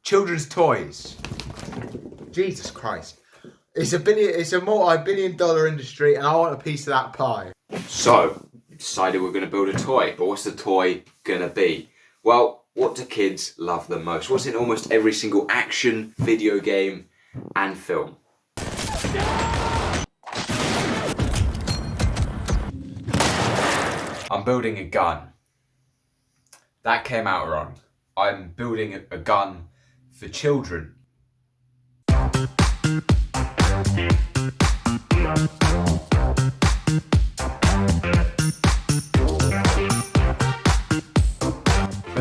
children's toys. Jesus Christ. It's a multi-billion-dollar industry, and I want a piece of that pie. So, we decided we're going to build a toy, but what's the toy going to be? Well, what do kids love the most? What's in almost every single action, video game, and film? I'm building a gun. That came out wrong. I'm building a gun for children. But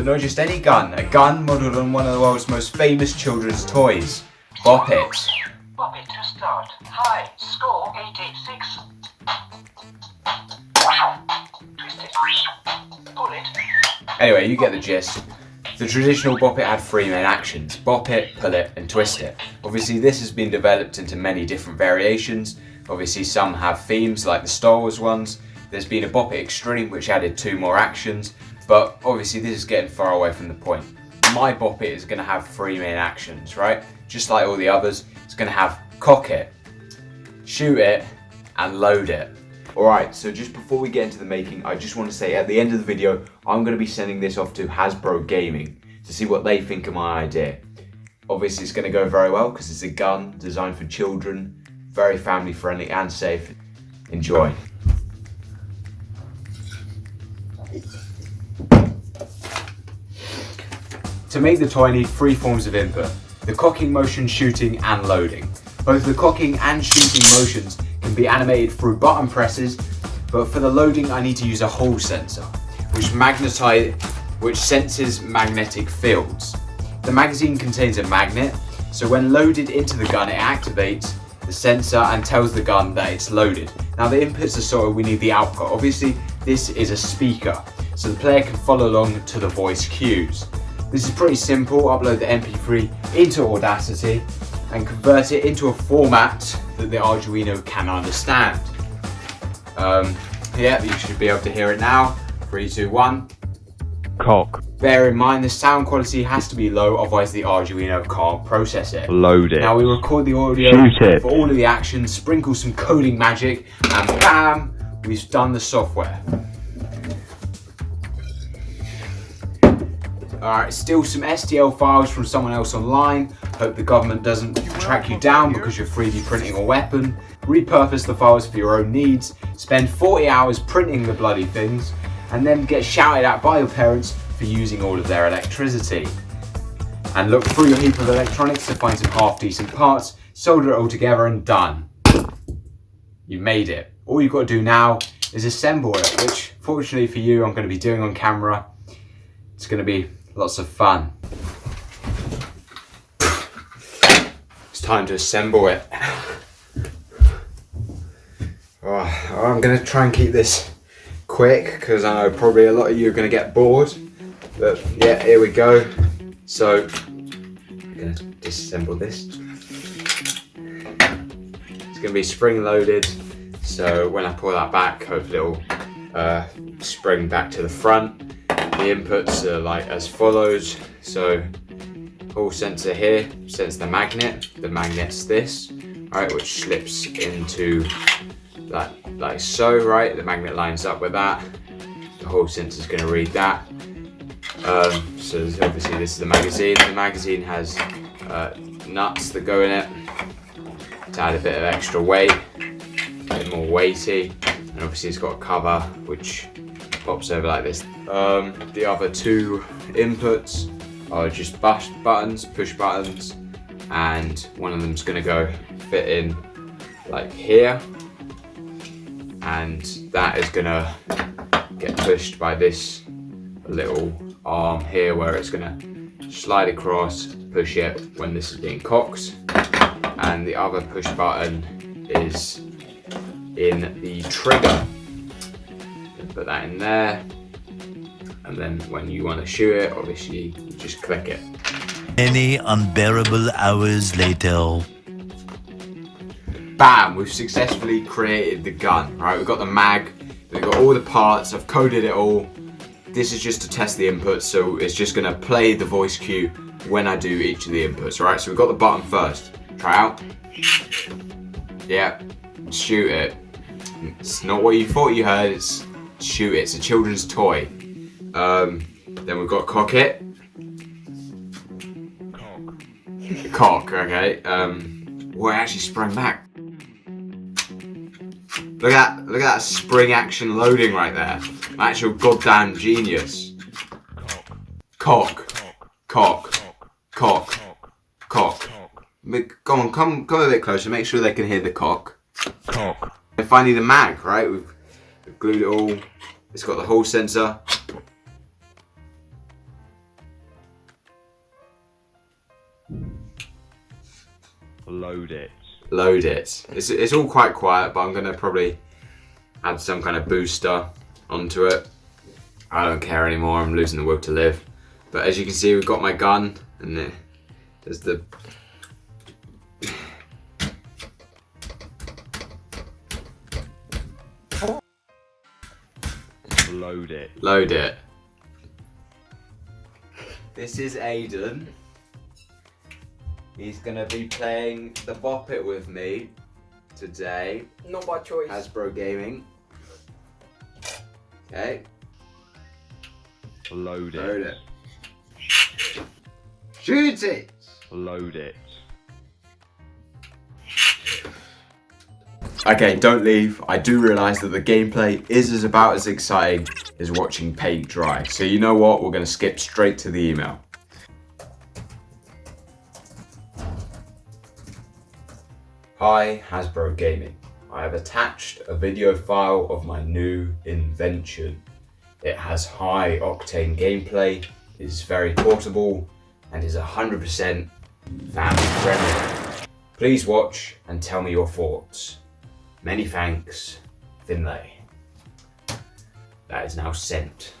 not just any gun, a gun modelled on one of the world's most famous children's toys, Bop It. Bop It to start. High, score 886. Twist it. Pull it. Anyway, you get the gist. The traditional Bop It had three main actions: bop it, pull it, and twist it. Obviously this has been developed into many different variations. Obviously some have themes like the Star Wars ones. There's been a Bop It Extreme which added 2 more actions, but obviously this is getting far away from the point. My Bop It is going to have 3 main actions, right? Just like all the others, it's going to have cock it, shoot it, and load it. Alright, so just before we get into the making, I just want to say at the end of the video, I'm going to be sending this off to Hasbro Gaming to see what they think of my idea. Obviously it's going to go very well because it's a gun designed for children, very family friendly and safe. Enjoy. To make the toy I need 3 forms of input: the cocking motion, shooting and loading. Both the cocking and shooting motions can be animated through button presses, but for the loading I need to use a Hall sensor, which senses magnetic fields. The magazine contains a magnet, so when loaded into the gun it activates the sensor and tells the gun that it's loaded. Now the inputs are sorted, we need the output. Obviously this is a speaker, so the player can follow along to the voice cues. This is pretty simple. Upload the MP3 into Audacity and convert it into a format that the Arduino can understand. Yeah, you should be able to hear it now. 3, 2, 1. Cock. Bear in mind the sound quality has to be low, otherwise the Arduino can't process it. Load it. Now we record the audio for all of the actions, sprinkle some coding magic, and bam, we've done the software. Alright, steal some STL files from someone else online. Hope the government doesn't track you down because you're 3D printing a weapon. Repurpose the files for your own needs. Spend 40 hours printing the bloody things, and then get shouted at by your parents for using all of their electricity. And look through your heap of electronics to find some half decent parts, solder it all together and done. You made it. All you've got to do now is assemble it, which fortunately for you I'm going to be doing on camera. It's going to be lots of fun. It's time to assemble it. I'm going to try and keep this quick because I know probably a lot of you are going to get bored. But yeah, here we go. So I'm going to disassemble this. It's going to be spring loaded, so when I pull that back, hopefully it'll spring back to the front. The inputs are like as follows. So Hall sensor here sends the magnet. The magnet's this, right, which slips into that like so, right? The magnet lines up with that. The Hall sensor's going to read that. So obviously this is the magazine. The magazine has nuts that go in it to add a bit of extra weight, a bit more weighty, and obviously it's got a cover which pops over like this. The other 2 inputs are just push buttons, and one of them's going to go fit in like here, and that is going to get pushed by this little arm here where it's going to slide across, push it when this is being cocked, and the other push button is in the trigger. Put that in there, and then when you want to shoot it, obviously you just click it. Many unbearable hours later. Bam! We've successfully created the gun. Right, we've got the mag, we've got all the parts, I've coded it all. This is just to test the inputs, so it's just going to play the voice cue when I do each of the inputs. Alright, so we've got the button first. Try out. Yeah, shoot it. It's not what you thought you heard, it's shoot it. It's a children's toy. Then we've got cock it. Cock, okay. Well, it actually sprung back. Look at that spring action loading right there. An actual goddamn genius. Cock. Cock. Cock. Cock. Go on, come a bit closer. Make sure they can hear the cock. Cock. And finally the mag, right? We've glued it all. It's got the Hall sensor. Load it. Load it. It's all quite quiet, but I'm gonna probably add some kind of booster onto it. I don't care anymore. I'm losing the will to live. But as you can see, we've got my gun, and there's the. Load it. Load it. This is Aiden. He's gonna be playing the Bop It with me today. Not by choice. Hasbro Gaming. Okay. Load it. Load it. Shoot it! Load it. Okay, don't leave. I do realise that the gameplay is about as exciting as watching paint dry. So you know what? We're going to skip straight to the email. Hi, Hasbro Gaming. I have attached a video file of my new invention. It has high octane gameplay, is very portable, and is 100% family friendly. Please watch and tell me your thoughts. Many thanks, Finlay. That is now sent.